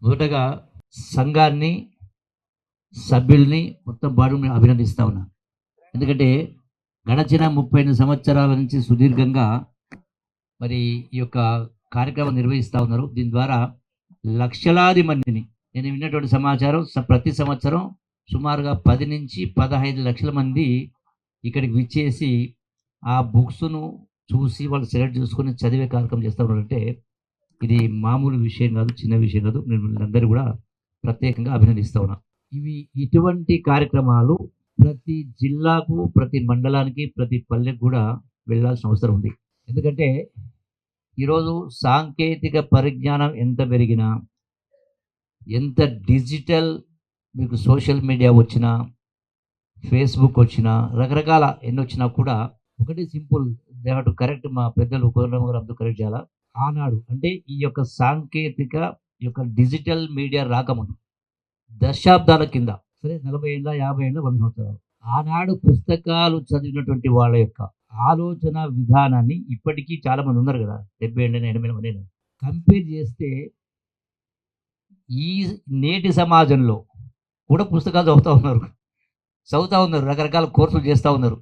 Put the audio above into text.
మొదటగా సంఘాన్ని, సభ్యుల్ని మొత్తం బాడుని అభినందిస్తా ఉన్నా. ఎందుకంటే గడచిన 38 సంవత్సరాల నుంచి సుదీర్ఘంగా మరి ఈ యొక్క కార్యక్రమం నిర్వహిస్తా ఉన్నారు. దీని ద్వారా లక్షలాది మందిని నేను విన్నటువంటి సమాచారం ప్రతి సంవత్సరం సుమారుగా 10-15 లక్షల మంది ఇక్కడికి విచ్చేసి ఆ బుక్స్‌ను చూసి వాళ్ళు సెలెక్ట్ చేసుకొని చదివే కార్యక్రమం చేస్తా ఉన్నారంటే ఇది మామూలు విషయం కాదు, చిన్న విషయం కాదు. నేను వీళ్ళందరూ కూడా ప్రత్యేకంగా అభినందిస్తా ఉన్నా. ఇటువంటి కార్యక్రమాలు ప్రతి జిల్లాకు, ప్రతి మండలానికి, ప్రతి పల్లెకు కూడా వెళ్ళాల్సిన అవసరం ఉంది. ఎందుకంటే ఈరోజు సాంకేతిక పరిజ్ఞానం ఎంత పెరిగినా, ఎంత డిజిటల్ మీకు సోషల్ మీడియా వచ్చినా, ఫేస్‌బుక్ వచ్చినా, రకరకాల ఎన్నొచ్చినా కూడా ఒకటి simple they have to correct మా పెద్దలు కోదండరామ్ గారు అందరూ కరెక్ట్ చేయాలా. ఆనాడు అంటే ఈ యొక్క సాంకేతిక ఈ యొక్క డిజిటల్ మీడియా రాకముందు దశాబ్దాల కింద సరే 40 ఏళ్ళ, 50 ఏళ్ళ, 100 సంవత్సరాలు. ఆనాడు పుస్తకాలు చదివినటువంటి వాళ్ళ యొక్క ఆలోచన విధానాన్ని ఇప్పటికీ చాలామంది ఉన్నారు గదా! 70 ఏళ్ళైనా, 80 ఏళ్ళైనా కంపేర్ చేస్తే ఈ నేటి సమాజంలో కూడా పుస్తకాలు చదువుతా ఉన్నారు. రకరకాల కోర్సులు చేస్తా ఉన్నారు.